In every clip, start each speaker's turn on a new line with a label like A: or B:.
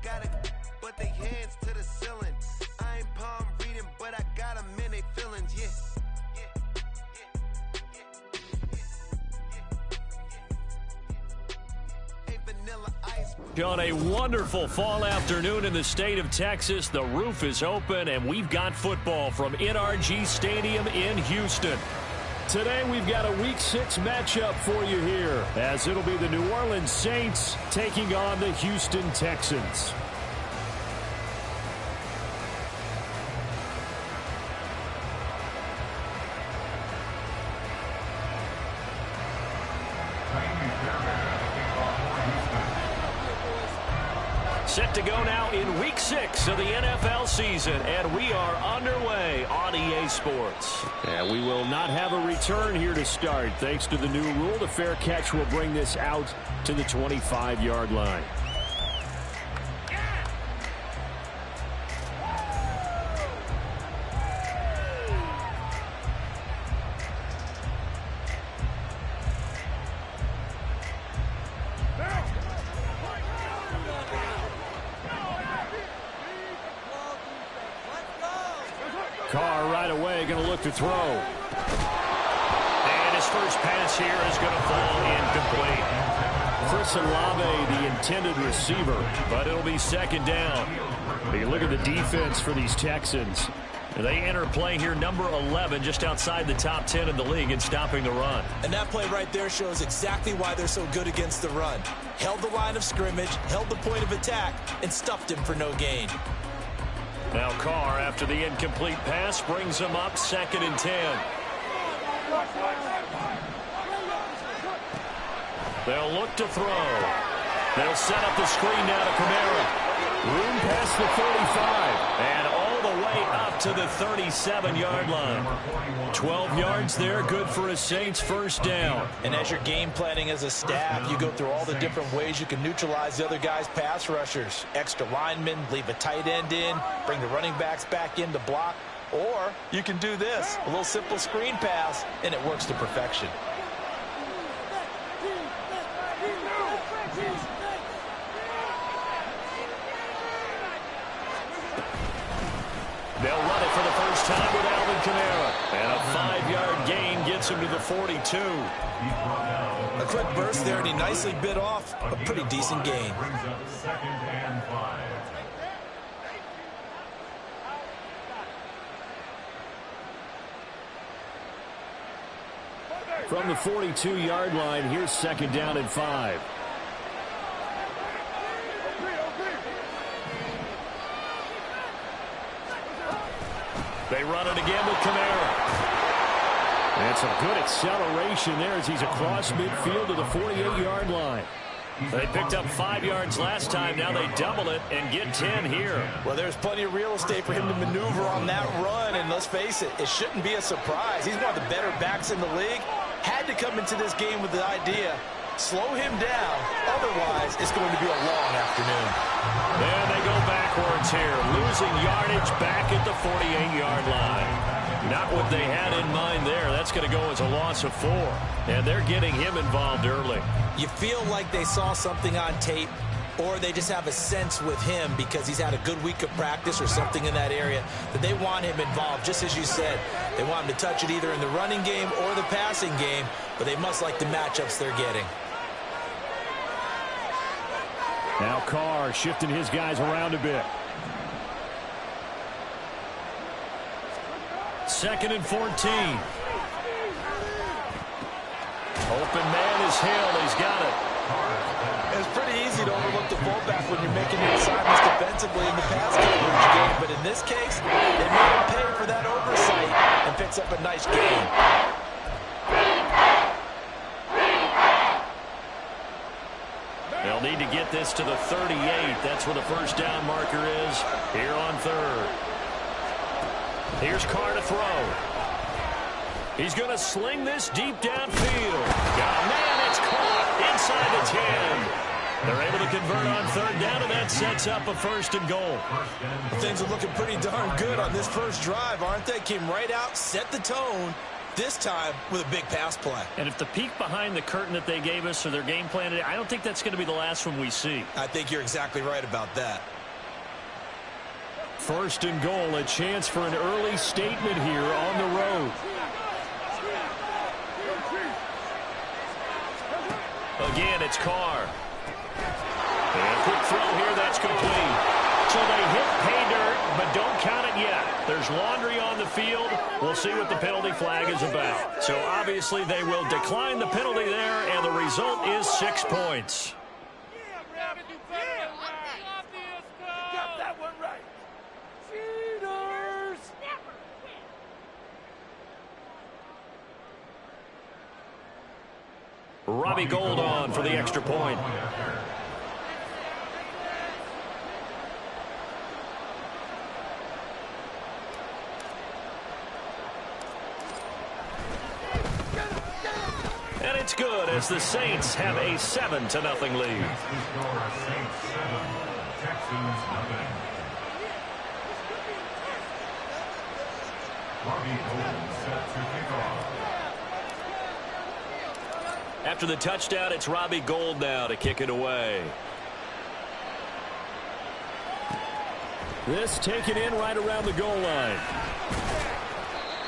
A: gotta put their hands to the ceiling. I ain't palm reading, but I got them in their feelings, yeah.
B: On a wonderful fall afternoon in the state of Texas, the roof is open, and we've got football from NRG Stadium in Houston. Today, we've got a Week 6 matchup for you here, as it'll be the New Orleans Saints taking on the Houston Texans. Set to go now in Week 6 of the NFL season, and we are underway on EA Sports. And we will not have a return here to start. Thanks to the new rule, the fair catch will bring this out to the 25-yard line. Carr right away going to look to throw. And his first pass here is going to fall incomplete. Chris Olave, the intended receiver, but it'll be second down. You look at the defense for these Texans. They enter play here number 11, just outside the top 10 in the league in stopping the run.
C: And that play right there shows exactly why they're so good against the run. Held the line of scrimmage, held the point of attack, and stuffed him for no gain.
B: Now Carr, after the incomplete pass, brings him up 2nd and 10. They'll look to throw. They'll set up the screen now to Kamara. Room past the 45. And all the way up to the 37-yard line. 12 yards there, good for a Saints first down.
C: And as you're game planning as a staff, you go through all the different ways you can neutralize the other guy's pass rushers. Extra linemen, leave a tight end in, bring the running backs back in to block. Or you can do this, a little simple screen pass, and it works to perfection.
B: They'll run it for the first time with Alvin Kamara. And a 5-yard gain gets him to the 42.
C: A quick burst there, and he nicely bit off a pretty decent gain.
B: From the 42-yard line, here's 2nd down and 5. They run it again with Kamara. And some good acceleration there as he's across midfield to the 48-yard line. They picked up 5 yards last time. Now they double it and get 10 here.
C: Well, there's plenty of real estate for him to maneuver on that run. And let's face it, it shouldn't be a surprise. He's one of the better backs in the league. Had to come into this game with the idea, slow him down. Otherwise, it's going to be a long afternoon.
B: And they go backwards here, losing yardage back at the 48-yard line. Not what they had in mind there. That's going to go as a loss of 4. And they're getting him involved early.
C: You feel like they saw something on tape, or they just have a sense with him because he's had a good week of practice or something in that area that they want him involved. Just as you said, they want him to touch it either in the running game or the passing game, but they must like the matchups they're getting.
B: Now Carr shifting his guys around a bit. 2nd and 14. Open man is Hill. He's got it.
C: It's pretty easy to overlook the fullback when you're making your assignments defensively in the pass coverage game, but in this case, they made him pay for that oversight and picks up a nice gain.
B: They'll need to get this to the 38. That's where the first down marker is here on 3rd. Here's Carr to throw. He's going to sling this deep downfield. Oh, man, it's caught inside the 10. They're able to convert on 3rd down, and that sets up a 1st and goal.
C: Things are looking pretty darn good on this first drive, aren't they? Came right out, set the tone, this time with a big pass play.
B: And if the peek behind the curtain that they gave us or their game plan today, I don't think that's going to be the last one we see.
C: I think you're exactly right about that.
B: 1st and goal, a chance for an early statement here on the road. Again, it's Carr. And a quick throw here, that's complete. So they hit pay dirt, but don't count it yet. There's laundry on the field. We'll see what the penalty flag is about. So obviously they will decline the penalty there, and the result is 6 points.
D: Got that one right. Cheaters!
B: Robbie Gould on for the extra point. And it's good as the Saints have a 7-0 lead. After the touchdown, it's Robbie Gould now to kick it away. This taken in right around the goal line.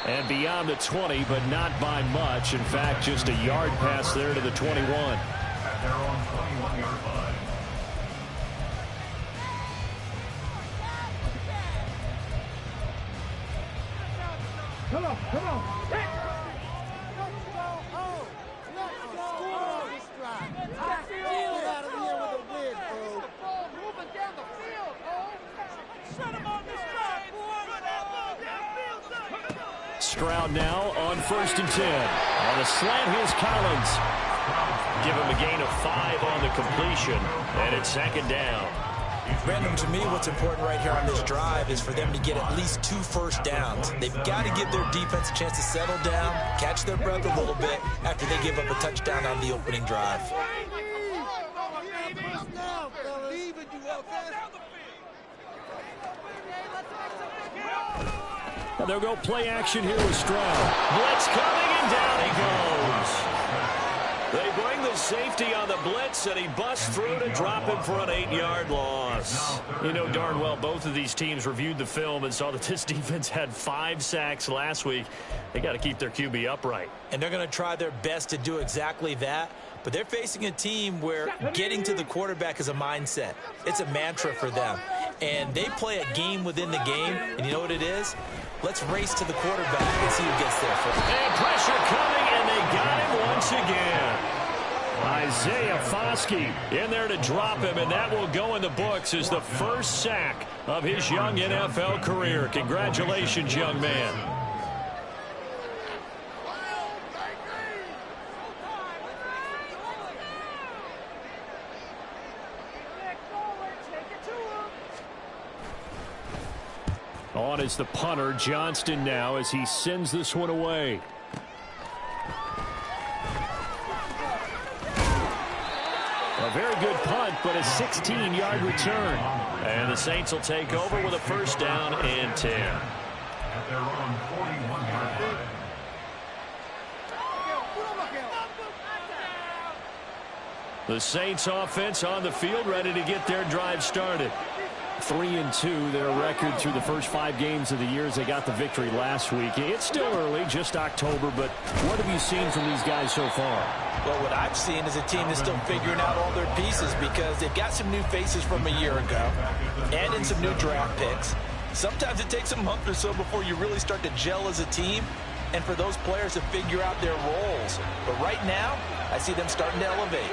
B: And beyond the 20, but not by much. In fact, just a yard pass there to the 21.
E: At their own 21-yard line.
D: Come on, come on.
B: Stroud now on 1st and 10. On a slant, here's Collins. Give him a gain of 5 on the completion, and it's 2nd down.
C: Brandon, to me, what's important right here on this drive is for them to get at least 2 first downs. They've got to give their defense a chance to settle down, catch their breath a little bit after they give up a touchdown on the opening drive.
B: They'll go play action here with Stroud. Blitz coming, and down he goes. They bring the safety on the blitz, and he busts through to drop him for an 8-yard loss. You know darn well both of these teams reviewed the film and saw that this defense had 5 sacks last week. They got to keep their QB upright.
C: And they're going to try their best to do exactly that. But they're facing a team where getting to the quarterback is a mindset. It's a mantra for them. And they play a game within the game. And you know what it is? Let's race to the quarterback and see who gets there first.
B: And pressure coming, and they got him once again. Isaiah Foskey in there to drop him, and that will go in the books as the first sack of his young NFL career. Congratulations, young man. On is the punter, Johnston, now as he sends this one away. A very good punt, but a 16-yard return. And the Saints will take over with a 1st down and 10.
E: At their own 41-yard line.
B: The Saints offense on the field, ready to get their drive started. 3-2, their record through the first 5 games of the year as they got the victory last week. It's still early, just October, but what have you seen from these guys so far?
C: Well, what I've seen is a team that's still figuring out all their pieces because they've got some new faces from a year ago and in some new draft picks. Sometimes it takes a month or so before you really start to gel as a team and for those players to figure out their roles. But right now, I see them starting to elevate.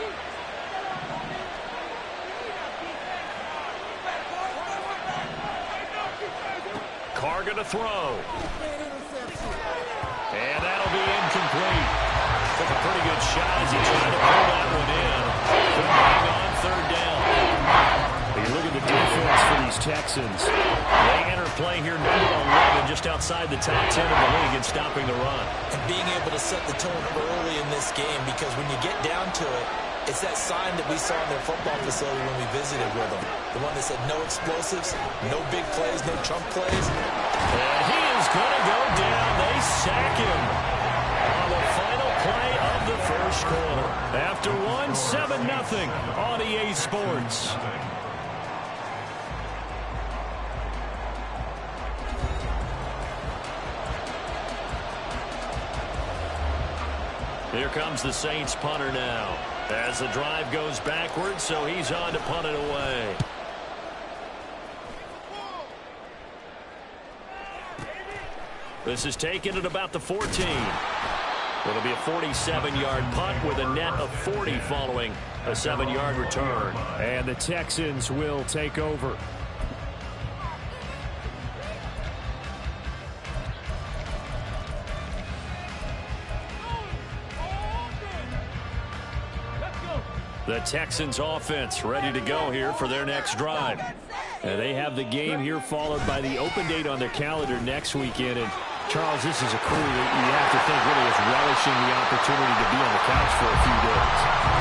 B: Carr going to throw. And that'll be incomplete. Took a pretty good shot as he tried to pull that one in. Couldn't hang on 3rd down. You look at the defense for these Texans. They enter play here number 11, just outside the top 10 of the league in stopping the run.
C: And being able to set the tone early in this game because when you get down to it, it's that sign that we saw in their football facility when we visited with them. The one that said no explosives, no big plays, no chunk plays.
B: And he is going to go down. They sack him on the final play of the first quarter. After one, 7-0 on EA Sports. Here comes the Saints punter now. As the drive goes backwards, so he's on to punt it away. This is taken at about the 14. It'll be a 47-yard punt with a net of 40 following a 7-yard return.
F: And the Texans will take over.
B: The Texans offense ready to go here for their next drive.
F: And they have the game here followed by the open date on their calendar next weekend. And Charles, this is a crew that you have to think really is relishing the opportunity to be on the couch for a few days.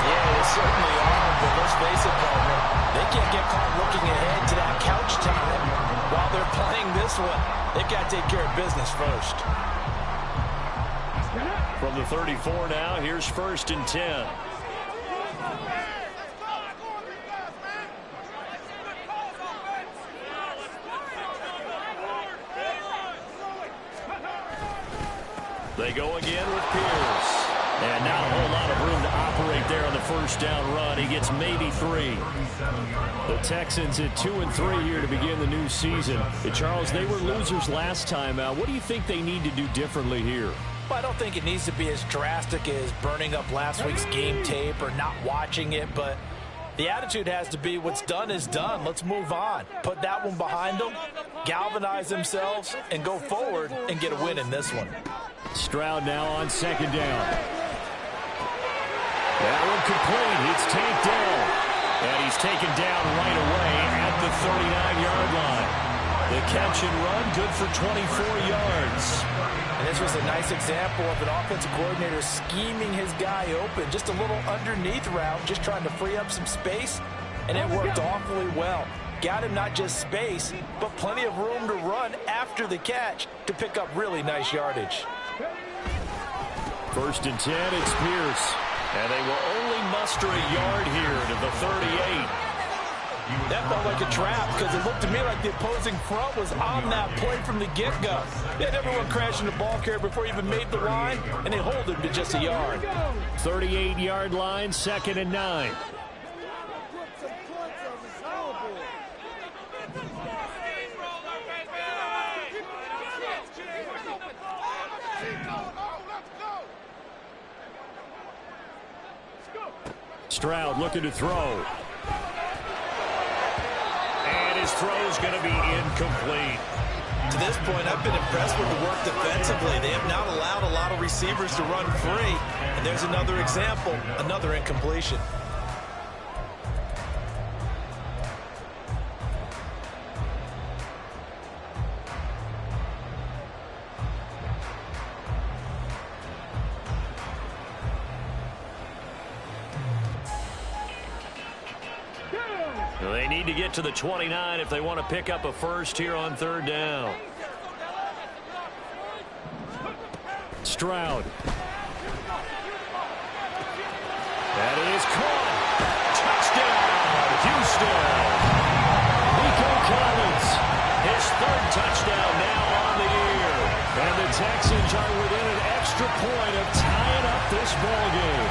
C: Yeah, they certainly are, but let's face it, partner. They can't get caught looking ahead to that couch time while they're playing this one. They've got to take care of business first.
B: From the 34 now, here's 1st and 10. They go again with Pierce. And not a whole lot of room to operate there on the first down run. He gets maybe 3.
F: The Texans at 2-3 here to begin the new season. Charles, they were losers last time out. What do you think they need to do differently here?
C: Well, I don't think it needs to be as drastic as burning up last week's game tape or not watching it, but the attitude has to be what's done is done. Let's move on. Put that one behind them, galvanize themselves, and go forward and get a win in this one.
F: Stroud now on 2nd down. That one complete. It's taken down.
B: And he's taken down right away at the 39-yard line. The catch and run good for 24 yards.
C: And this was a nice example of an offensive coordinator scheming his guy open. Just a little underneath route, just trying to free up some space, and it worked awfully well. Got him not just space, but plenty of room to run after the catch to pick up really nice yardage.
F: 1st and 10, it's Pierce.
B: And they will only muster a yard here to the 38.
C: That felt like a trap because it looked to me like the opposing front was on that play from the get-go. They had everyone crashing the ball carrier before he even made the line, and they hold him to just a yard.
F: 38-yard line, 2nd and 9. Stroud looking to throw.
B: And his throw's going to be incomplete.
C: To this point, I've been impressed with the work defensively. They have not allowed a lot of receivers to run free. And there's another example, another incompletion.
B: They need to get to the 29 if they want to pick up a first here on 3rd down.
F: Stroud. That is caught.
B: Touchdown, Houston.
F: Nico Collins.
B: His 3rd touchdown now on the year.
F: And the Texans are within an extra point of tying up this ball game.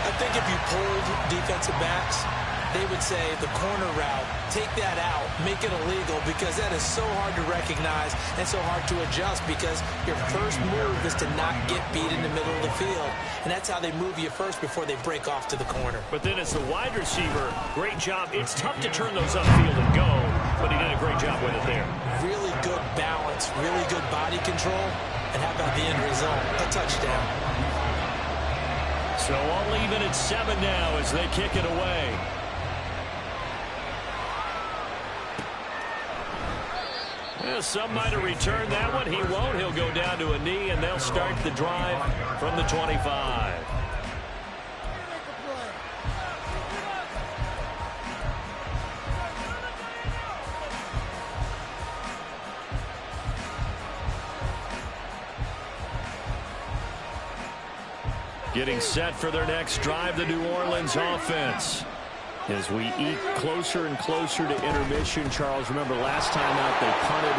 C: I think if you pulled defensive backs, they would say the corner route, take that out, make it illegal, because that is so hard to recognize and so hard to adjust because your first move is to not get beat in the middle of the field. And that's how they move you first before they break off to the corner.
B: But then as the wide receiver, great job. It's tough to turn those upfield and go, but he did a great job with it there.
C: Really good balance, really good body control, and how about the end result? A touchdown.
B: So I'll leave it at 7 now as they kick it away. Well, some might have returned that one. He won't. He'll go down to a knee, and they'll start the drive from the 25. Getting set for their next drive, the New Orleans offense.
F: As we eat closer and closer to intermission, Charles, remember last time out they punted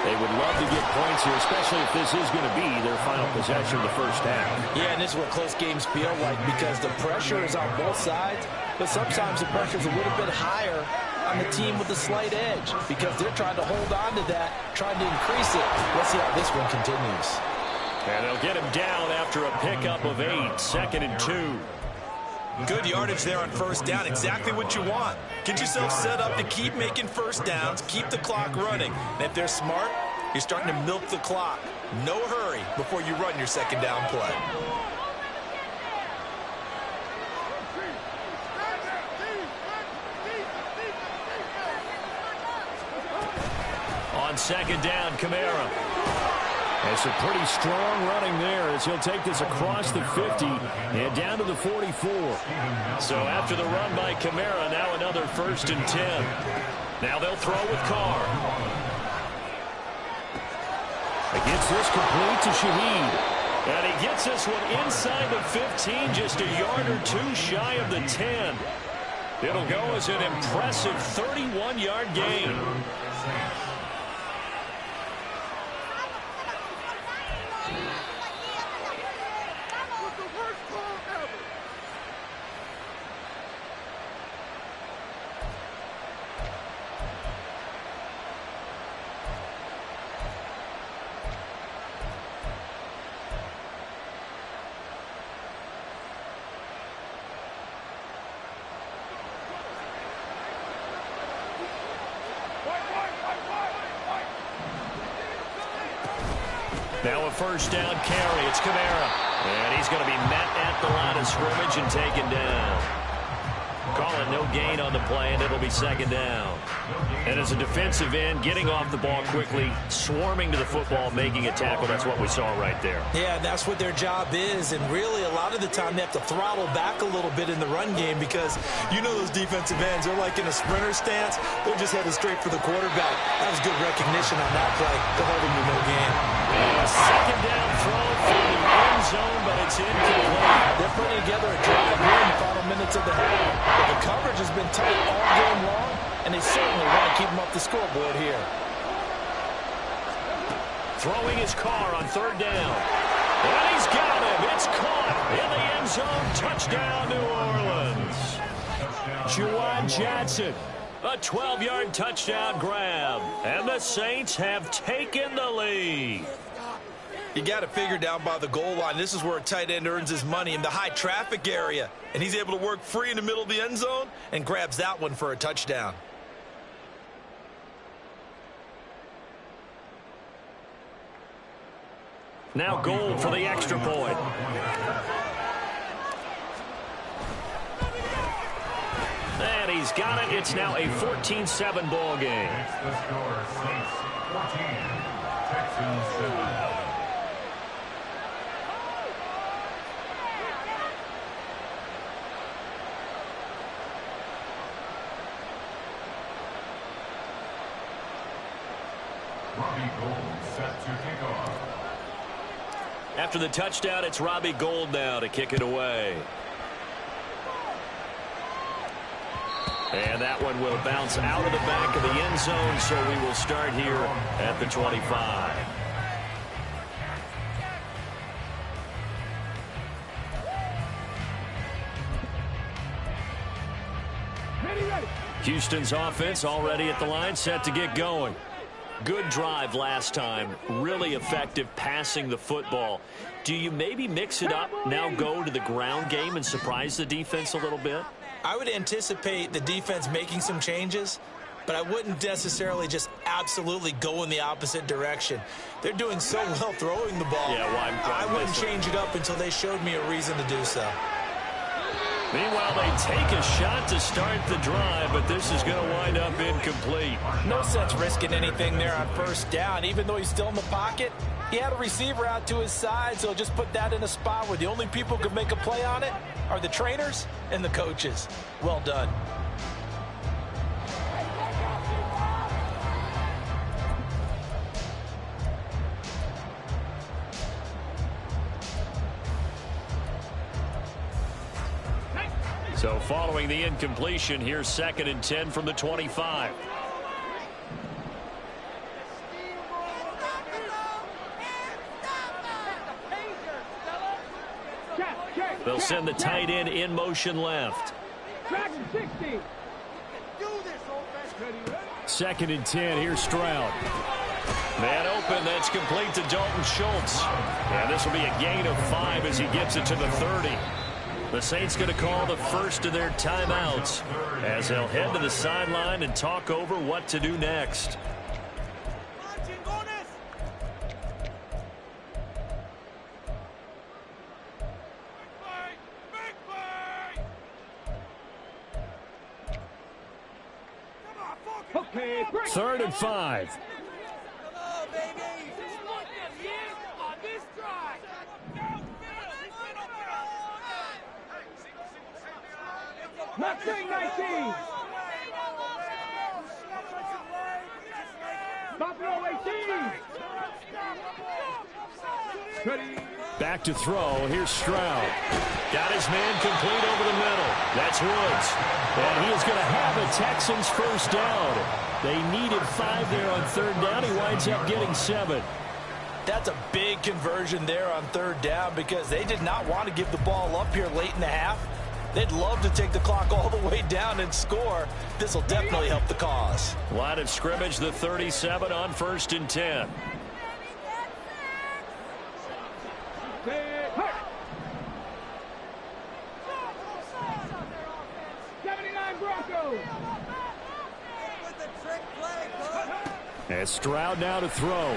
F: They would love to get points here, especially if this is going to be their final possession of the first half.
C: Yeah, and this is what close games feel like because the pressure is on both sides, but sometimes the pressure is a little bit higher on the team with a slight edge because they're trying to hold on to that, trying to increase it. Let's see how this one continues.
B: And they'll get him down after a pickup of 8, 2nd and 2.
C: Good yardage there on first down, exactly what you want. Get yourself set up to keep making first downs, keep the clock running. And if they're smart, you're starting to milk the clock. No hurry before you run your second down play.
B: On second down, Kamara.
F: That's a pretty strong running there as he'll take this across the 50 and down to the 44.
B: So after the run by Kamara, now another 1st and 10. Now they'll throw with Carr.
F: He gets this complete to Shaheed.
B: And he gets this one inside the 15, just a yard or 2 shy of the 10. It'll go as an impressive 31-yard gain. Now a first down carry. It's Kamara. And he's going to be met at the line of scrimmage and taken down. Calling no gain on the play, and it'll be second down. And as a defensive end, getting off the ball quickly, swarming to the football, making a tackle, that's what we saw right there.
C: Yeah, that's what their job is, and really a lot of the time they have to throttle back a little bit in the run game because you know those defensive ends, they're like in a sprinter stance. They're just headed straight for the quarterback. That was good recognition on that play. They're holding you no gain.
B: A second down throw for the end zone, but it's incomplete.
C: They're putting together a drive here in the final minutes of the half. But the coverage has been tight all game long, and they certainly want to keep them off the scoreboard here.
B: Throwing his car on third down. And he's got him. It's caught in the end zone. Touchdown, New Orleans. Juwan Johnson. A 12-yard touchdown grab. And the Saints have taken the lead.
C: You got to figure down by the goal line. This is where a tight end earns his money in the high traffic area. And he's able to work free in the middle of the end zone and grabs that one for a touchdown.
B: Now goal for the extra point. And he's got it. It's now a 14-7 ball game.
E: The score, Saints 14, Texans 7. Robbie Gould set to kick off.
B: After the touchdown, it's Robbie Gould now to kick it away. And that one will bounce out of the back of the end zone, so we will start here at the 25. Houston's offense already at the line, set to get going. Good drive last time. Really effective passing the football. Do you maybe mix it up, now go to the ground game and surprise the defense a little bit?
C: I would anticipate the defense making some changes, but I wouldn't necessarily just absolutely go in the opposite direction. They're doing so well throwing the ball.
B: Yeah,
C: I wouldn't change it up until they showed me a reason to do so.
B: Meanwhile, they take a shot to start the drive, but this is going to wind up incomplete.
C: No sense risking anything there on first down. Even though he's still in the pocket, he had a receiver out to his side, so just put that in a spot where the only people who could make a play on it are the trainers and the coaches. Well done.
B: So following the incompletion, here's 2nd and 10 from the 25. They'll send the tight end in motion left.
D: Dragon 60.
F: Second and 10. Here's Stroud.
B: Man open. That's complete to Dalton Schultz. And this will be a gain of 5 as he gets it to the 30. The Saints going to call the first of their timeouts as they'll head to the sideline and talk over what to do next.
D: Okay, break.
F: 3rd and 5.
D: Come on, baby. On this drive. Mustang 19. Buffalo 18. Ready.
F: Back to throw. Here's Stroud.
B: Got his man complete over the middle. That's Woods. And he is going to have a Texans first down. They needed 5 there on 3rd down. He winds up getting 7.
C: That's a big conversion there on 3rd down because they did not want to give the ball up here late in the half. They'd love to take the clock all the way down and score. This will definitely help the cause.
B: Line of scrimmage, the 37 on 1st and 10.
D: 79 Broncos.
F: And Stroud now to throw.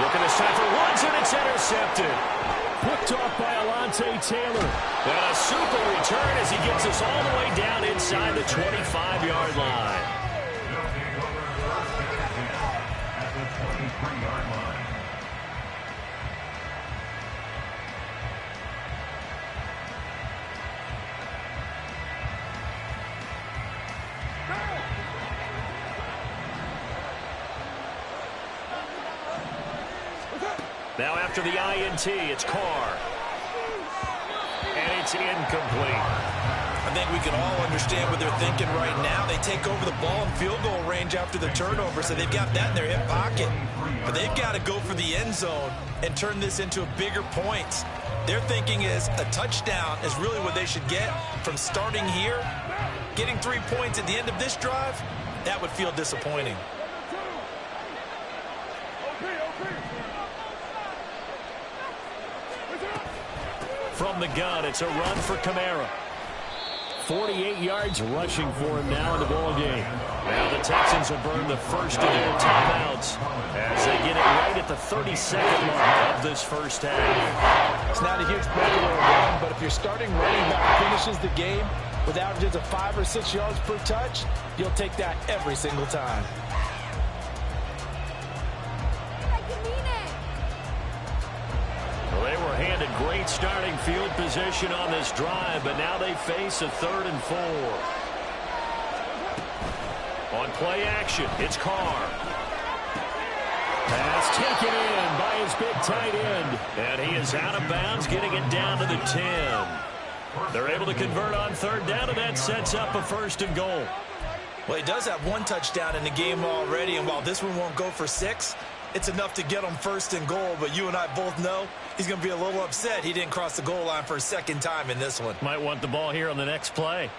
B: Looking to set for Woods, and it's intercepted.
F: Picked off by Alontae Taylor.
B: And a super return as he gets us all the way down inside the 25-yard line.
E: They'll take over first and 10 at the 23-yard line.
B: Now after the INT, it's Carr. And it's incomplete.
C: I think we can all understand what they're thinking right now. They take over the ball in field goal range after the turnover, so they've got that in their hip pocket. But they've got to go for the end zone and turn this into a bigger points. Their thinking is a touchdown is really what they should get from starting here. Getting 3 points at the end of this drive, that would feel disappointing.
B: From the gun, it's a run for Kamara.
F: 48 yards rushing for him now in the ball game.
B: Now the Texans will burn the first of their timeouts as they get it right at the 32nd mark of this first half.
C: It's not a huge breakaway run, but if your starting running back finishes the game with averages of 5 or 6 yards per touch, you'll take that every single time.
B: Well, they were handed great starting field position on this drive, but now they face a 3rd and 4. On play action, it's Carr.
F: Pass taken in by his big tight end.
B: And he is out of bounds, getting it down to the 10. They're able to convert on 3rd down, and that sets up a 1st and goal.
C: Well, he does have 1 touchdown in the game already, and while this one won't go for 6, it's enough to get him 1st and goal. But you and I both know he's going to be a little upset he didn't cross the goal line for a 2nd time in this one.
B: Might want the ball here on the next play.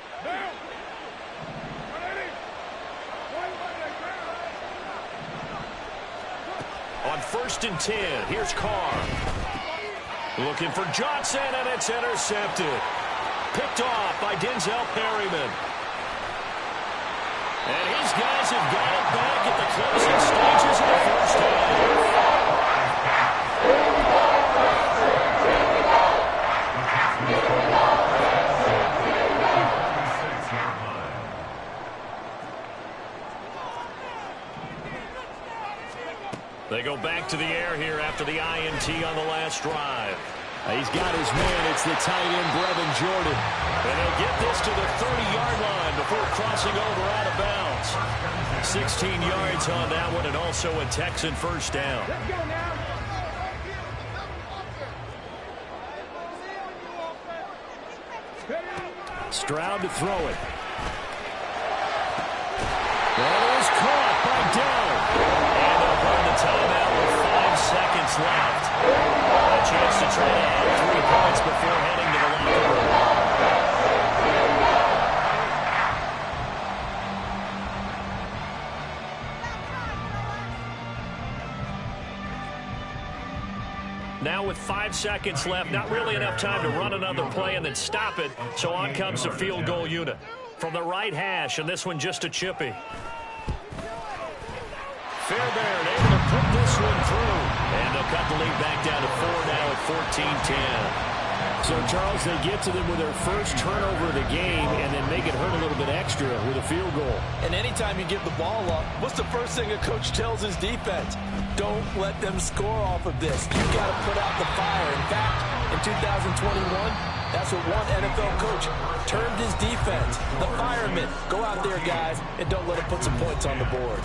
B: On 1st and 10, here's Carr. Looking for Johnson, and it's intercepted. Picked off by Denzel Perryman. And his guys have got it back at the closing stages of the first half. They go back to the air here after the INT on the last drive.
F: He's got his man. It's the tight end, Brevin Jordan.
B: And they'll get this to the 30-yard line before crossing over out of bounds. 16 yards on that one, and also a Texan first down.
D: Let's go now.
F: Stroud to throw it. That is caught by Dell.
B: And they'll burn the timeout with 5 seconds left. A chance to try to add 3 seconds before heading to the locker room. Now with 5 seconds left, not really enough time to run another play and then stop it. So on comes the field goal unit from the right hash, and this one just a chippy. Fairbairn able to put this one through. And they'll cut the lead back down to 4 now at 14-10.
F: So, Charles, they get to them with their first turnover of the game and then make it hurt a little bit extra with a field goal.
C: And anytime you give the ball up, what's the first thing a coach tells his defense? Don't let them score off of this. You've got to put out the fire. In fact, in 2021, that's what one NFL coach termed his defense. The firemen. Go out there, guys, and don't let them put some points on the board.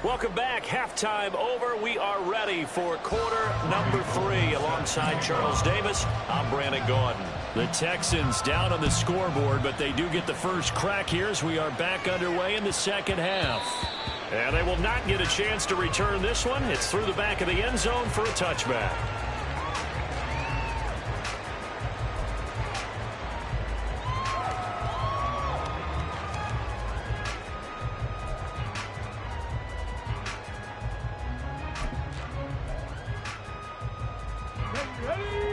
B: Welcome back. Halftime over. We are ready for quarter number 3. Alongside Charles Davis, I'm Brandon Gaudin. The Texans down on the scoreboard, but they do get the first crack here as we are back underway in the second half. And they will not get a chance to return this one. It's through the back of the end zone for a touchback.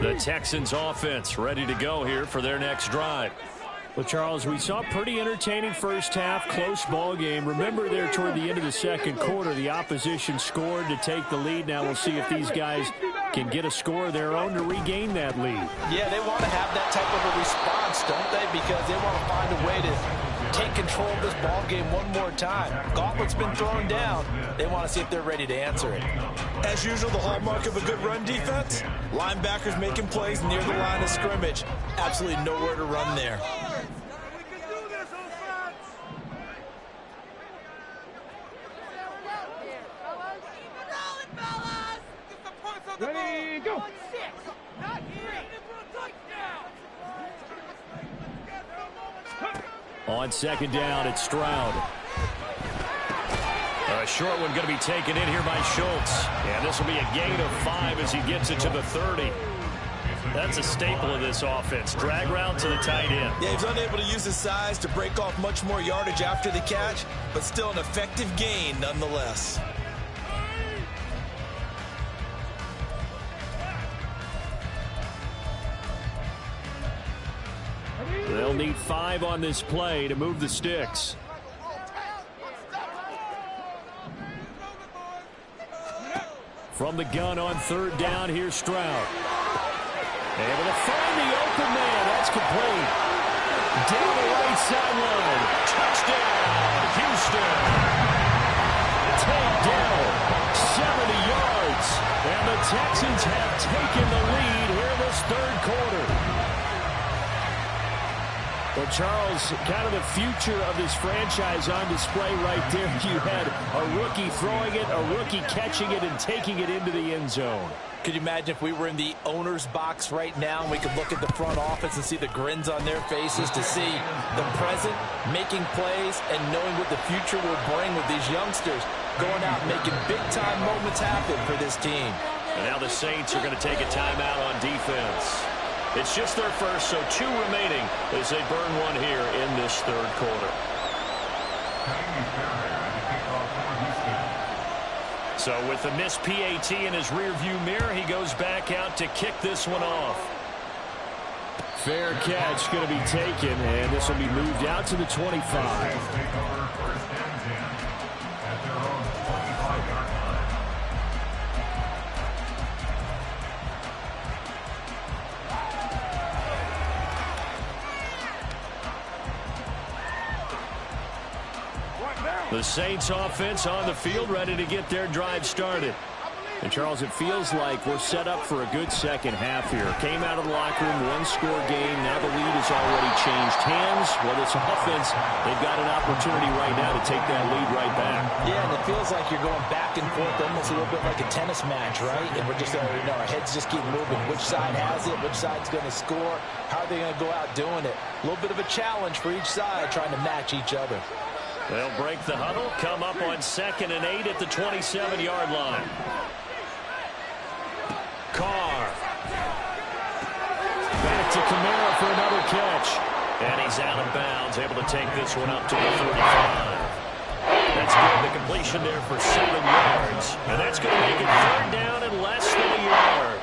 B: The Texans offense ready to go here for their next drive.
F: Well, Charles, we saw a pretty entertaining first half, close ball game. Remember there toward the end of the second quarter, the opposition scored to take the lead. Now we'll see if these guys can get a score of their own to regain that lead.
C: Yeah, they want to have that type of a response, don't they? Because they want to find a way to take control of this ball game one more time. Gauntlet's been thrown down. They want to see if they're ready to answer it. As usual, the hallmark of a good run defense, linebackers making plays near the line of scrimmage. Absolutely nowhere to run there.
D: Ready, go!
F: On second down, it's Stroud.
B: A short one going to be taken in here by Schultz. And this will be a gain of 5 as he gets it to the 30. That's a staple of this offense. Drag route to the tight end.
C: Yeah, he's unable to use his size to break off much more yardage after the catch, but still an effective gain nonetheless.
F: They'll need 5 on this play to move the sticks. From the gun on third down, here's Stroud. Able to find the open man. That's complete. Down the right sideline. Touchdown, Houston. Takedown, 70 yards. And the Texans have taken the lead here in this third quarter. Well, Charles, kind of the future of this franchise on display right there. You had a rookie throwing it, a rookie catching it, and taking it into the end zone.
C: Could you imagine if we were in the owner's box right now and we could look at the front office and see the grins on their faces, to see the present making plays and knowing what the future will bring with these youngsters going out and making big-time moments happen for this team.
B: And now the Saints are going to take a timeout on defense. It's just their first, so 2 remaining as they burn one here in this third quarter. So with the missed PAT in his rearview mirror, he goes back out to kick this one off.
F: Fair catch going to be taken, and this will be moved out to the 25.
B: The Saints offense on the field, ready to get their drive started.
F: And, Charles, it feels like we're set up for a good second half here. Came out of the locker room, 1-score game. Now the lead is
B: already changed hands. Well, this offense, they've got an opportunity right now to take that lead right back.
C: Yeah, and it feels like you're going back and forth almost a little bit like a tennis match, right? And we're just, our heads just keep moving. Which side has it? Which side's going to score? How are they going to go out doing it? A little bit of a challenge for each side trying to match each other.
B: They'll break the huddle, come up on 2nd and 8 at the 27-yard line. Carr. Back to Kamara for another catch. And he's out of bounds, able to take this one up to the 35. That's good. The completion there for 7 yards. And that's going to make it 3rd down and less than a yard.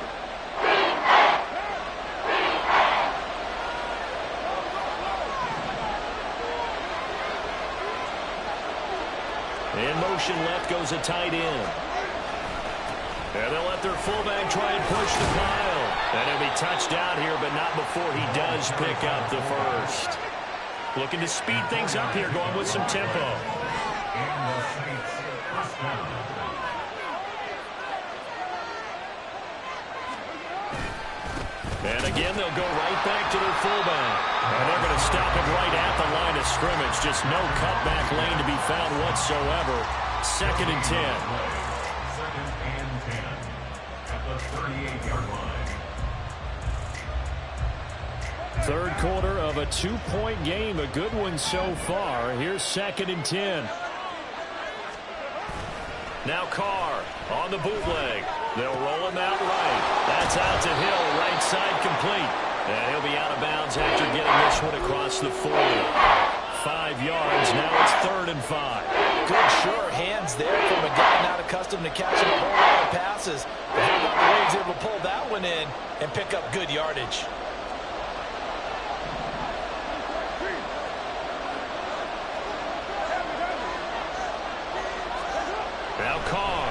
B: In motion left goes a tight end. And they'll let their fullback try and push the pile. And he'll be touched down here, but not before he does pick up the first. Looking to speed things up here, going with some tempo. And again, they'll go right back to their fullback. And they're going to stop it right at the line of scrimmage. Just no cutback lane to be found whatsoever. 2nd and 10.
E: 2nd and 10 at the 38-yard line.
F: 3rd quarter of a 2-point game. A good one so far. Here's 2nd and 10.
B: Now Carr on the bootleg. They'll roll him out right. That's out to Hill, right side complete. And he'll be out of bounds after getting this one across the 40. 5 yards. Now it's 3rd and 5.
C: Good, sure hands there from a guy not accustomed to catching a whole lot of passes. But how about the way he's able to pull that one in and pick up good yardage?
B: Now Carr.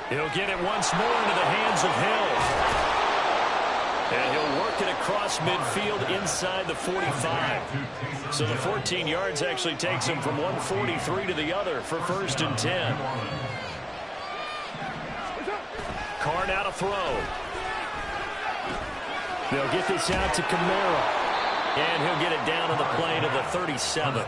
B: He'll get it once more into the hands of Hill. And he'll work it across midfield inside the 45. So the 14 yards actually takes him from 143 to the other for 1st and 10. Carr now to throw.
F: They'll get this out to Kamara.
B: And he'll get it down on the play to the 37.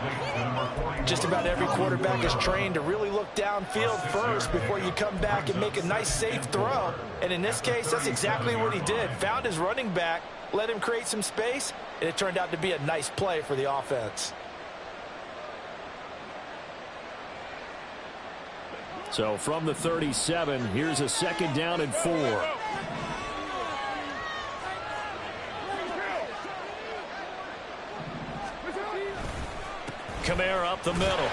C: Just about every quarterback is trained to really look downfield first before you come back and make a nice, safe throw. And in this case, that's exactly what he did. Found his running back, let him create some space, and it turned out to be a nice play for the offense.
F: So from the 37, here's a 2nd down and 4.
B: Kamara up the middle.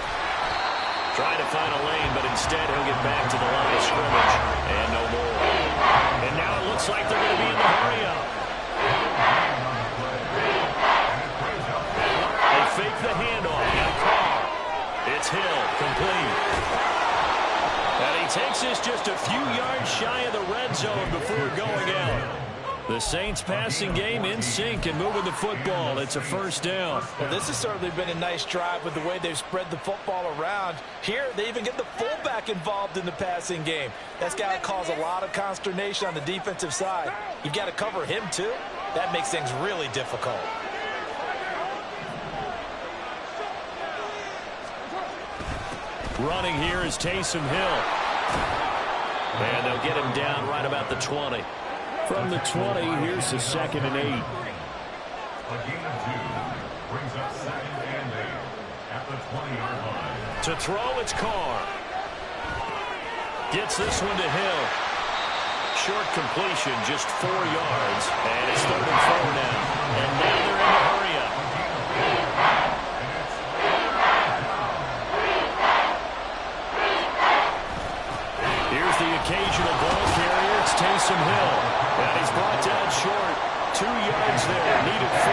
B: Trying to find a lane, but instead he'll get back to the line of scrimmage. And no more. And now it looks like they're going to be in the hurry-up. They fake the handoff. Now Carr. It's Hill. Complete. And he takes this just a few yards shy of the red zone before going out. The Saints passing game in sync and moving the football. It's a 1st down.
C: Well, this has certainly been a nice drive with the way they've spread the football around. Here, they even get the fullback involved in the passing game. That's got to cause a lot of consternation on the defensive side. You've got to cover him, too. That makes things really difficult.
B: Running here is Taysom Hill. And they'll get him down right about the 20.
F: From the 20, here's the 2nd and 8.
E: A gain of 2 brings up 2nd and 8 at the 20-yard line.
B: To throw, it's Carr. Gets this one to Hill. Short completion, just 4 yards. And it's 3rd and 4 now. And now they're in the hurry-up. Here's the occasional ball carrier. It's Taysom Hill. And he's brought down short. 2 yards there. Needed 4.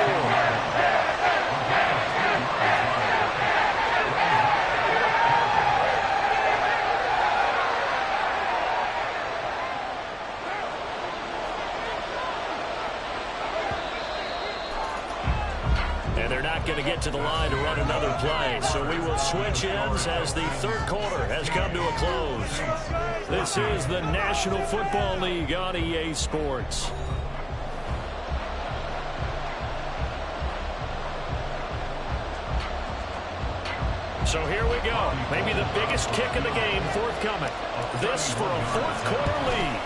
B: And they're not going to get to the line to run another play. So we will switch ends as the 3rd quarter has come to a close. This is the National Football League on EA Sports. So here we go. Maybe the biggest kick of the game forthcoming. This for a fourth-quarter lead.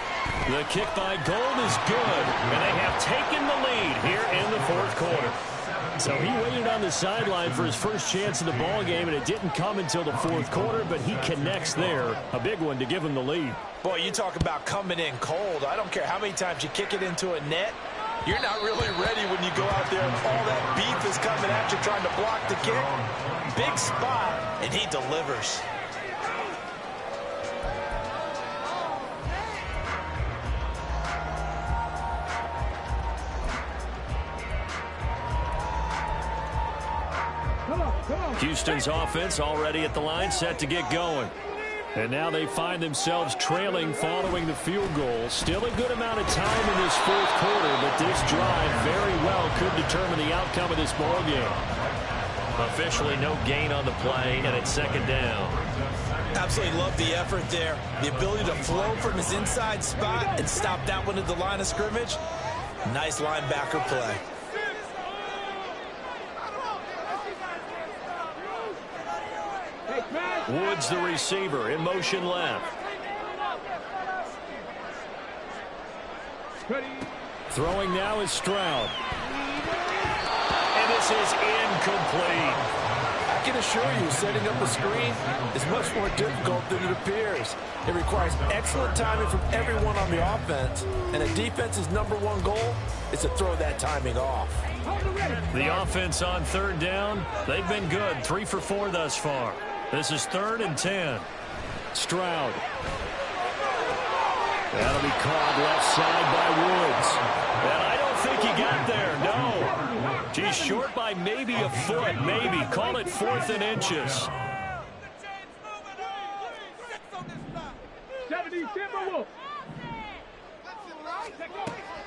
B: The kick by Gold is good, and they have taken the lead here in the fourth quarter.
F: So he waited on the sideline for his first chance in the ball game, and it didn't come until the fourth quarter, but he connects there. A big one to give him the lead.
C: Boy, you talk about coming in cold. I don't care how many times you kick it into a net. You're not really ready when you go out there and all that beef is coming at you trying to block the kick. Big spot, and he delivers.
F: Houston's offense already at the line, set to get going. And now they find themselves trailing following the field goal. Still a good amount of time in this fourth quarter, but this drive very well could determine the outcome of this ball game.
B: Officially no gain on the play, and it's second down.
C: Absolutely love the effort there. The ability to flow from his inside spot and stop that one at the line of scrimmage. Nice linebacker play.
F: Woods, the receiver, in motion left. Throwing now is Stroud.
B: And this is incomplete.
G: I can assure you, setting up a screen is much more difficult than it appears. It requires excellent timing from everyone on the offense, and a defense's #1 goal is to throw that timing off.
F: The offense on third down, they've been good, 3 for 4 thus far. This is 3rd and 10. Stroud. That'll be caught left side by Woods. And I don't think he got there, no. He's short by maybe a foot, maybe. Call it 4th and inches.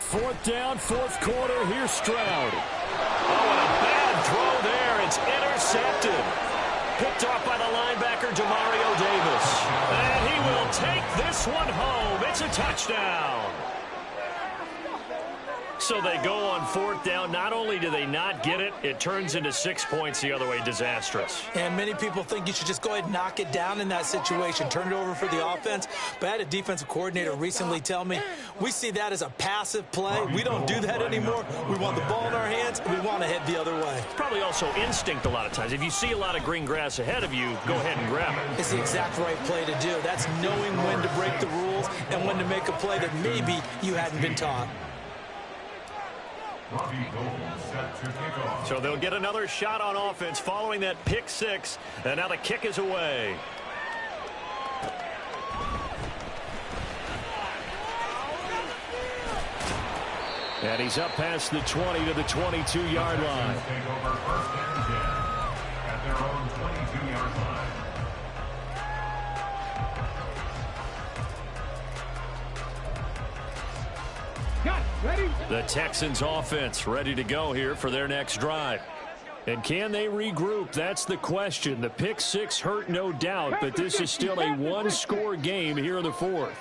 F: 4th down, 4th quarter. Here's Stroud.
B: Oh, and a bad throw there. It's intercepted. Picked off by the linebacker, Demario Davis. And he will take this one home. It's a touchdown.
F: So they go on 4th down. Not only do they not get it, it turns into 6 points the other way. Disastrous.
C: And many people think you should just go ahead and knock it down in that situation. Turn it over for the offense. But I had a defensive coordinator recently tell me, we see that as a passive play. We don't do that anymore. We want the ball in our hands, and we want to head the other way.
B: It's probably also instinct a lot of times. If you see a lot of green grass ahead of you, go ahead and grab it.
C: It's the exact right play to do. That's knowing when to break the rules and when to make a play that maybe you hadn't been taught.
B: So they'll get another shot on offense following that pick 6, and now the kick is away.
F: And he's up past the 20 to the 22-yard line.
E: At their own 22-yard line.
F: The Texans offense ready to go here for their next drive. And can they regroup? That's the question. The pick 6 hurt, no doubt, but this is still a one-score game here in the fourth.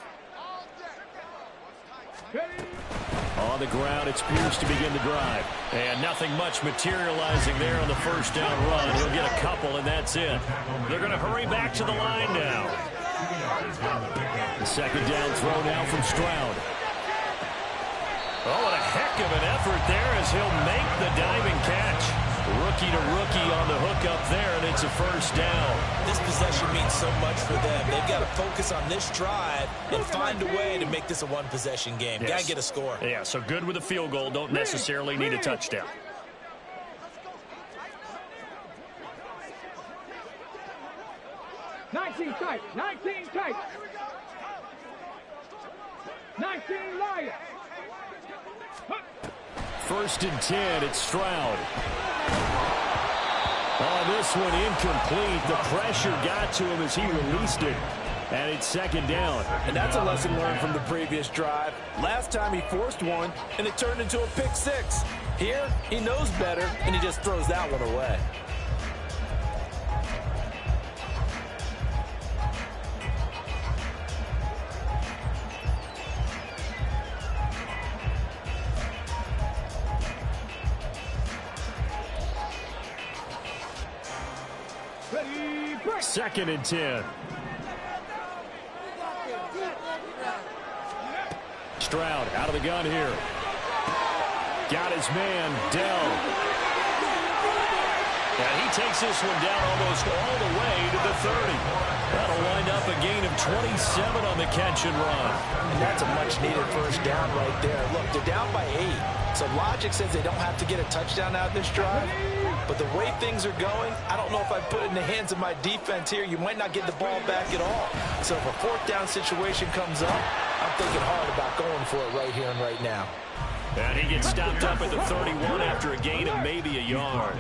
F: On the ground, it's Pierce to begin the drive.
B: And nothing much materializing there on the first down run. He'll get a couple, and that's it. They're going to hurry back to the line now.
F: The second down throw now from Stroud.
B: Oh, what a heck of an effort there as he'll make the diving catch. Rookie to rookie on the hook up there, and it's a first down.
C: This possession means so much for them. They've got to focus on this drive and find a way to make this a one-possession game.
B: Yes.
C: Got to get a score.
B: Yeah, so good with a field goal. Don't necessarily need a touchdown.
D: Nineteen tight. 19 tight. 19 liar.
F: 1st and 10, it's Stroud. Oh, this one incomplete. The pressure got to him as he released it. And it's second down.
G: And that's a lesson learned from the previous drive. Last time he forced one, and it turned into a pick 6. Here, he knows better, and he just throws that one away.
D: Ready.
F: 2nd and 10. Stroud out of the gun here. Got his man, Dell. And he takes this one down almost all the way to the 30. That'll wind up a gain of 27 on the catch and run.
C: And that's a much-needed first down right there. Look, they're down by 8. So logic says they don't have to get a touchdown out of this drive. But the way things are going, I don't know if I put it in the hands of my defense here. You might not get the ball back at all. So if a 4th down situation comes up, I'm thinking hard about going for it right here and right now.
B: And he gets stopped up at the 31 after a gain of maybe a yard.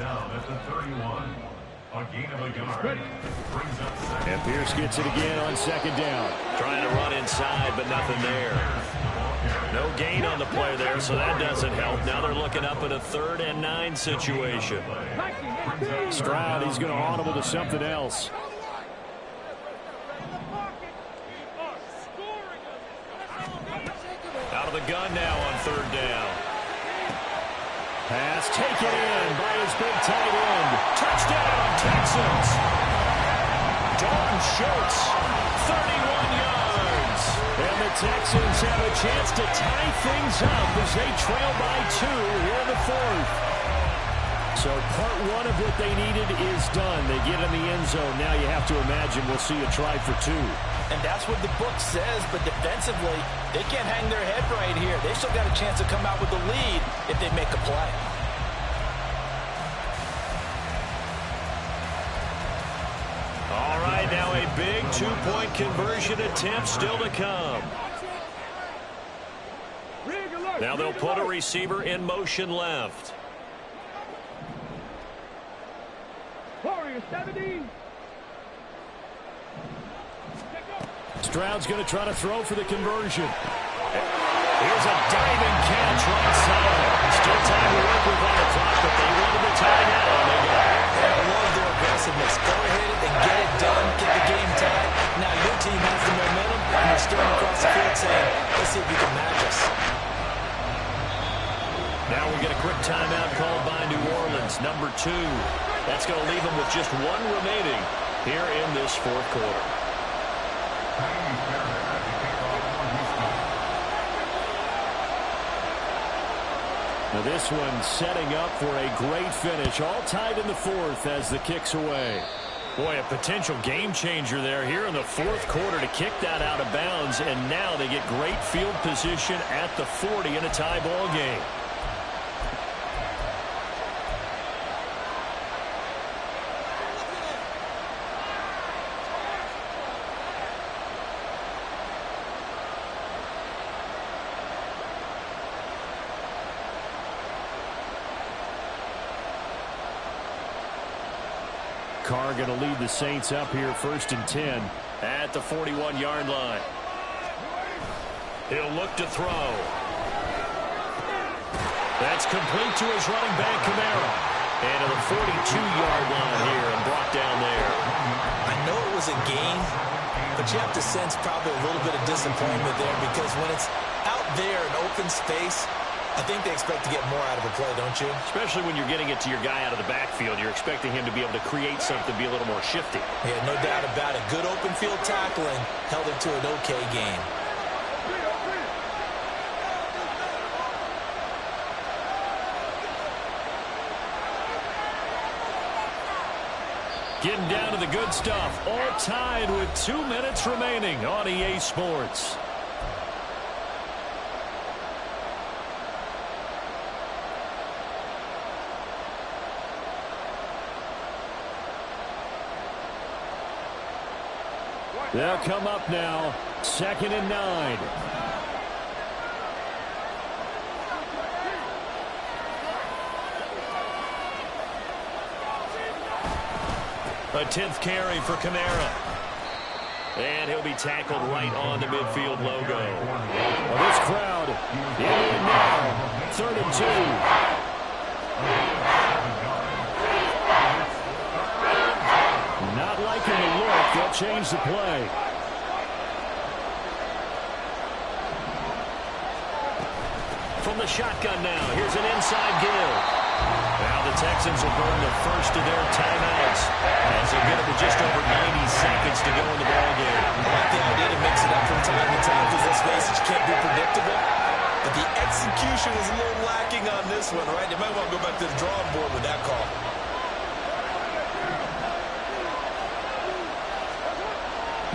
F: And Pierce gets it again on 2nd down.
B: Trying to run inside, but nothing there. No gain on the play there, so that doesn't help. Now they're looking up at a 3rd and 9 situation.
F: Stroud, he's going to audible to something else.
B: Out of the gun now on 3rd down.
F: Pass taken in by his big tight end. Touchdown, Texans.
B: Dalton Schultz, 31 yards.
F: And the Texans have a chance to tie things up as they trail by 2 here in the 4th. So part 1 of what they needed is done. They get in the end zone. Now you have to imagine we'll see a try for 2.
C: And that's what the book says, but defensively, they can't hang their head right here. They still got a chance to come out with the lead if they make a play.
B: All right, now a big 2-point conversion attempt still to come. Now they'll put a receiver in motion left.
D: Warriors 17.
F: Stroud's going to try to throw for the conversion.
B: Here's a diving catch right side. Still time to work with on the clock, but they wanted the timeout. They got it.
C: I love their aggressiveness. Go ahead and get it done. Get the game tied. Now your team has the momentum, and you're staring across the field saying, let's see if you can match us.
B: Now we'll get a quick timeout called by New Orleans, number 2. That's going to leave them with just 1 remaining here in this 4th quarter.
F: Now this one setting up for a great finish. All tied in the 4th as the kick's away.
B: Boy, a potential game changer there here in the 4th quarter to kick that out of bounds. And now they get great field position at the 40 in a tie ball game.
F: Carr going to lead the Saints up here 1st and 10
B: at the 41-yard line. He'll look to throw. That's complete to his running back, Kamara. And to the 42-yard line here and brought down there.
C: I know it was a gain, but you have to sense probably a little bit of disappointment there because when it's out there in open space, I think they expect to get more out of a play, don't you?
B: Especially when you're getting it to your guy out of the backfield. You're expecting him to be able to create something, be a little more shifty.
C: Yeah, no doubt about it. Good open field tackling held it to an okay game.
F: Getting down to the good stuff. All tied with 2 minutes remaining on EA Sports. They'll come up now, 2nd and 9.
B: A 10th carry for Kamara. And he'll be tackled right on the midfield logo.
F: Well, this crowd in now, 3rd and 2. Not liking the look. They'll change the play.
B: From the shotgun now, here's an inside give. Now the Texans will burn the first of their timeouts as they get it with just over 90 seconds to go in the ballgame.
C: I like the idea to mix it up from time to time because, let's face it, you can't be predictable. But the execution was a little lacking on this one, right? You might want to go back to the drawing board with that call.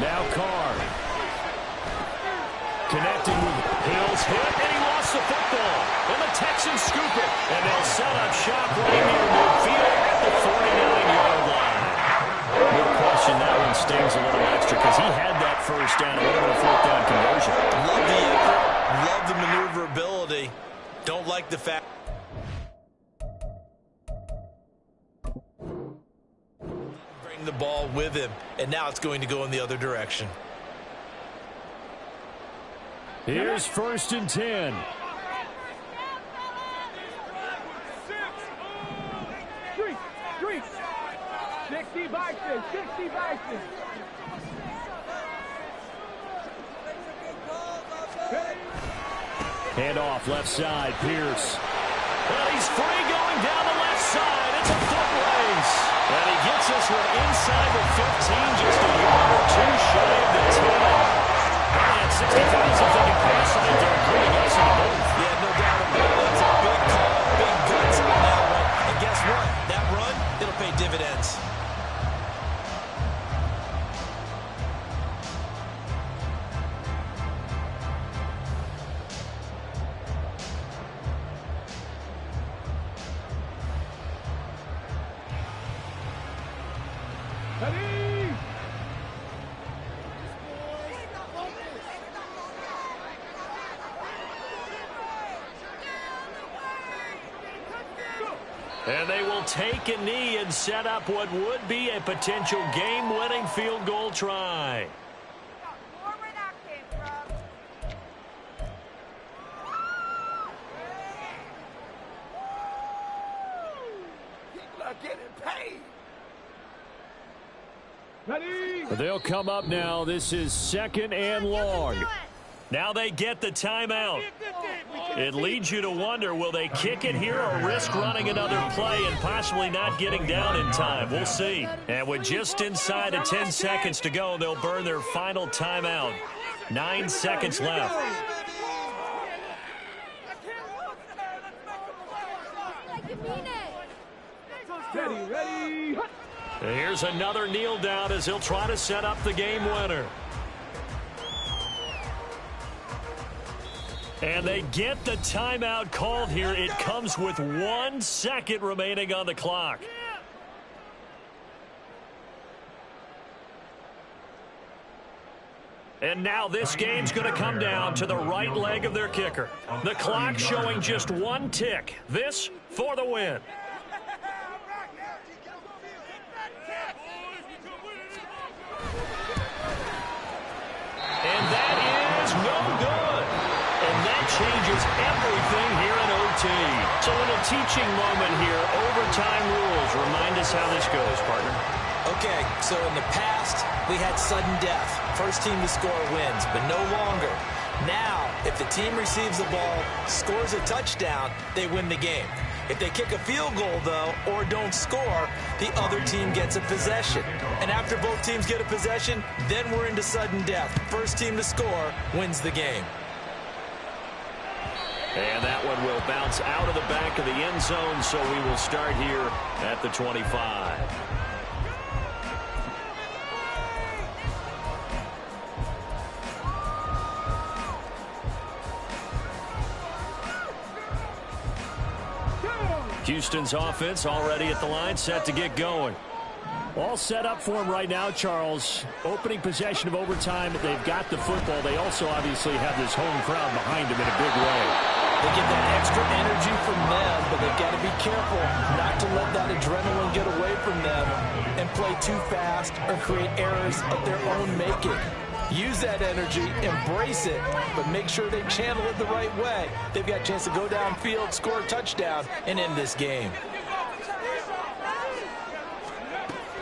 F: Now Carr. Connecting with Hill's hit, and he lost the football. And the Texans scoop it. And they'll set up shop right near midfield at the 49-yard line. No question that one stings a little extra because he had that first down. It would have been a fourth down conversion.
C: Love the effort. Love the maneuverability. Don't like the fact. Bring the ball with him, and now it's going to go in the other direction.
F: Here's 1st and 10.
D: Street. 60 boxes.
F: Handoff left side, Pierce.
B: Well, he's free going down the left side. It's a foot race. And he gets this one inside the 15, just a yard or two shy of the 10. And 60,000 thinking passing it there, including us in the booth.
C: Yeah, no doubt about it. It's a big call, big guts on that one. And guess what? That run, it'll pay dividends.
B: And they will take a knee and set up what would be a potential game-winning field goal try.
D: People are getting paid. Ready?
F: They'll come up now. This is 2nd and long.
B: Now they get the timeout. It leads you to wonder, will they kick it here or risk running another play and possibly not getting down in time? We'll see. And with just inside of 10 seconds to go, they'll burn their final timeout. 9 seconds left.
D: Ready.
B: Here's another kneel down as he'll try to set up the game winner. And they get the timeout called here. It comes with 1 second remaining on the clock. And now this game's going to come down to the right leg of their kicker. The clock showing just 1 tick. This for the win. And that is no good. And that changes everything here in OT. So in a teaching moment here, overtime rules. Remind us how this goes, partner.
C: Okay, so in the past, we had sudden death. First team to score wins, but no longer. Now, if the team receives the ball, scores a touchdown, they win the game. If they kick a field goal, though, or don't score, the other team gets a possession. And after both teams get a possession, then we're into sudden death. First team to score wins the game.
B: And that one will bounce out of the back of the end zone, so we will start here at the 25. Houston's offense already at the line, set to get going.
F: All set up for him right now, Charles. Opening possession of overtime. They've got the football. They also obviously have this home crowd behind them in a big way.
C: They get that extra energy from them, but they've got to be careful not to let that adrenaline get away from them and play too fast or create errors of their own making. Use that energy, embrace it, but make sure they channel it the right way. They've got a chance to go downfield, score a touchdown, and end this game.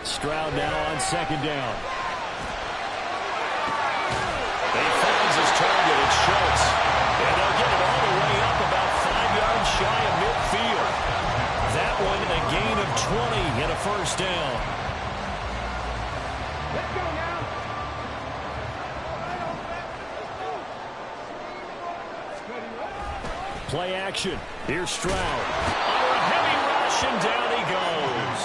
F: Stroud now on 2nd down.
B: He finds his target. It's Schultz. And they'll get it all the way up about 5 yards shy of midfield. That one a gain
F: 20 and a first down.
D: Let's go now.
F: Play action. Here's Stroud. Under a heavy rush, and down he goes.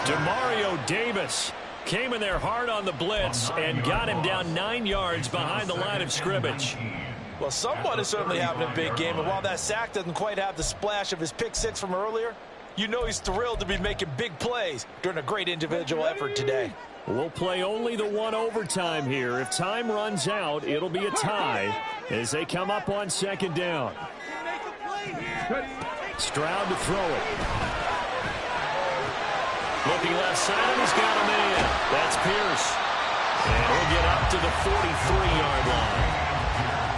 F: Demario Davis came in there hard on the blitz and got him down 9 yards behind the line of scrimmage.
C: Well, someone is certainly having a big game, and while that sack doesn't quite have the splash of his pick six from earlier, you know he's thrilled to be making big plays during a great individual effort today.
F: We'll play only the one overtime here. If time runs out, it'll be a tie as they come up on second down. Stroud to throw it. Looking left side, and he's got a man. That's Pierce. And he'll get up to the 43-yard line.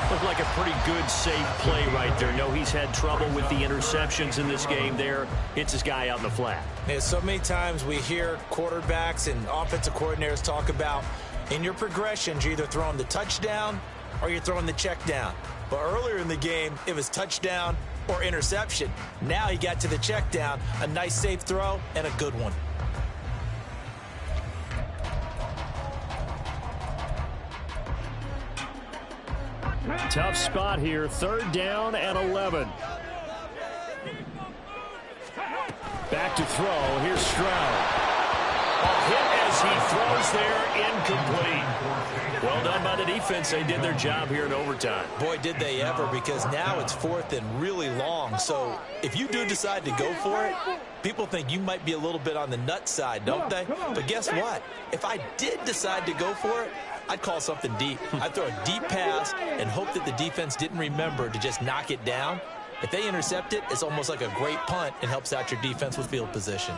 F: Looked like a pretty good, safe play right there. No, he's had trouble with the interceptions in this game there. Hits his guy out in the flat.
C: Yeah, so many times we hear quarterbacks and offensive coordinators talk about in your progressions, you're either throwing the touchdown or you're throwing the check down. But earlier in the game, it was touchdown or interception. Now he got to the check down, a nice safe throw, and a good one.
F: Tough spot here, third down and 11. Back to throw, here's Stroud. A hit as he throws there, incomplete. Well done by the defense. They did their job here in overtime.
C: Boy, did they ever, because now it's fourth and really long. So if you do decide to go for it, people think you might be a little bit on the nut side, don't they? But guess what? If I did decide to go for it, I'd call something deep. I'd throw a deep pass and hope that the defense didn't remember to just knock it down. If they intercept it, it's almost like a great punt and helps out your defense with field position.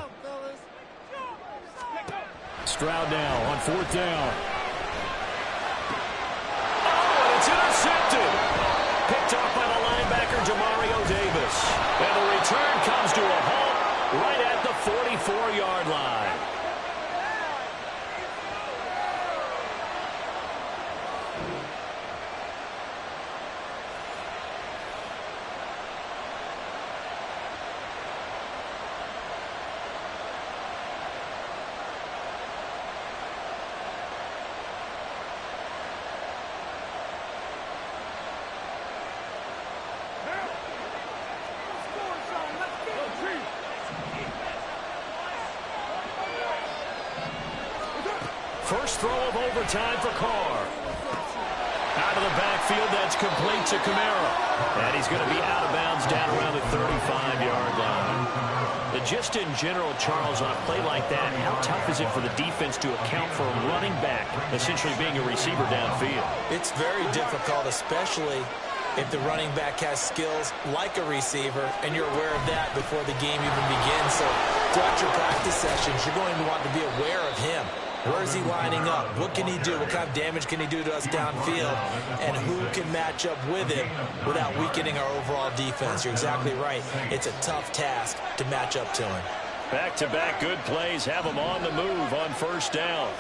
F: Stroud now on fourth down. Oh, and it's intercepted. Picked off by the linebacker, Demario Davis. And the return comes to a halt right at the 44-yard line. First throw of overtime for Carr. Out of the backfield, that's complete to Kamara. And he's going to be out of bounds down around the 35-yard line. But just in general, Charles, on a play like that, how tough is it for the defense to account for a running back essentially being a receiver downfield?
C: It's very difficult, especially if the running back has skills like a receiver, and you're aware of that before the game even begins. So throughout your practice sessions, you're going to want to be aware of him. Where is he lining up? What can he do? What kind of damage can he do to us downfield? And who can match up with him without weakening our overall defense? You're exactly right. It's a tough task to match up to him.
F: Back-to-back good plays have him on the move on first down.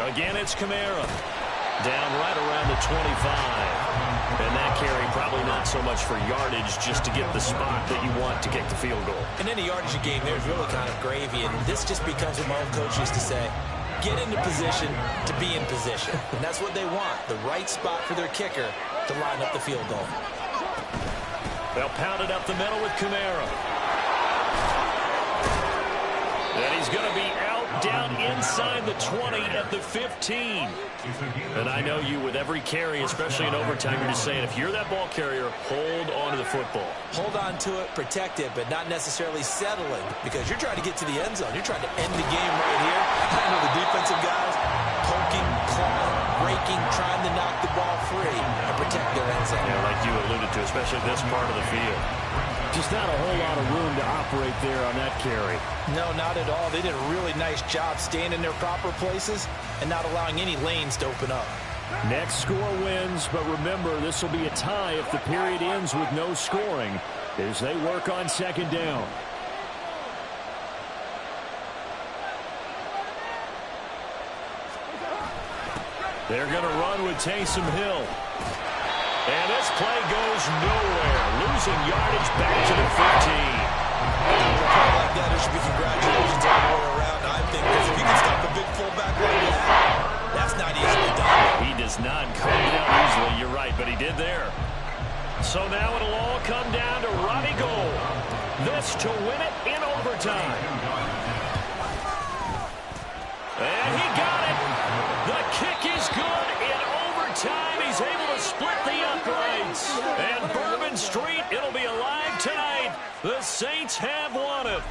F: Again, it's Kamara. Down right around the 25. And that carry probably not so much for yardage, just to get the spot that you want to kick the field goal.
C: In any yardage game, there's really kind of gravy, and this just becomes what my old coach used to say, get into position to be in position. And that's what they want, the right spot for their kicker to line up the field goal.
F: They'll pound it up the middle with Kamara. And he's going to be out down inside the 20 at the 15. And I know you, with every carry, especially in overtime, you're just saying, if you're that ball carrier, hold on to the football.
C: Hold on to it, protect it, but not necessarily settling, because you're trying to get to the end zone. You're trying to end the game right here. I know the defensive guys poking, clawing, raking, trying to knock the ball free and protect their end zone.
F: Yeah, like you alluded to, especially this part of the field. Just not a whole lot of room to operate there on that carry.
C: No, not at all. They did a really nice job staying in their proper places and not allowing any lanes to open up.
F: Next score wins, but remember, this will be a tie if the period ends with no scoring as they work on second down. They're going to run with Taysom Hill.
B: And this play goes nowhere. Losing yardage back to the 15.
C: A play like that, there should be congratulations all the way around, I think, because if you can stop a big fullback like that, that's not easily done.
B: He does not come down easily, you're right, but he did there. So now it'll all come down to Robbie Gould. This to win it in overtime. And he got it. The kick is good in overtime. He's able to split the uprights. And Bourbon Street, it'll be alive tonight. The Saints have won it.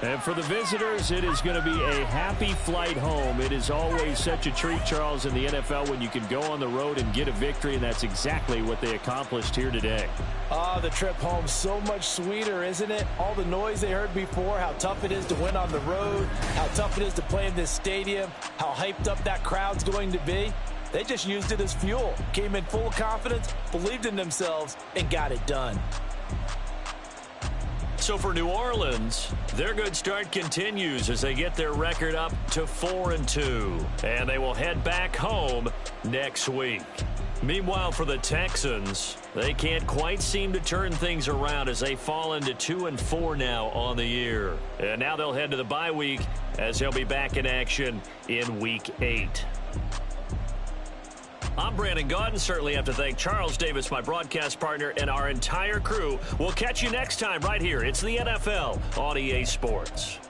F: And for the visitors, it is going to be a happy flight home. It is always such a treat, Charles, in the NFL when you can go on the road and get a victory, and that's exactly what they accomplished here today.
G: The trip home so much sweeter, isn't it? All the noise they heard before, how tough it is to win on the road, how tough it is to play in this stadium, how hyped up that crowd's going to be. They just used it as fuel, came in full of confidence, believed in themselves, and got it done.
B: So for New Orleans, their good start continues as they get their record up to 4-2. And they will head back home next week. Meanwhile, for the Texans, they can't quite seem to turn things around as they fall into 2-4 now on the year. And now they'll head to the bye week as they'll be back in action in Week 8. I'm Brandon Gaudin. Certainly have to thank Charles Davis, my broadcast partner, and our entire crew. We'll catch you next time right here. It's the NFL on EA Sports.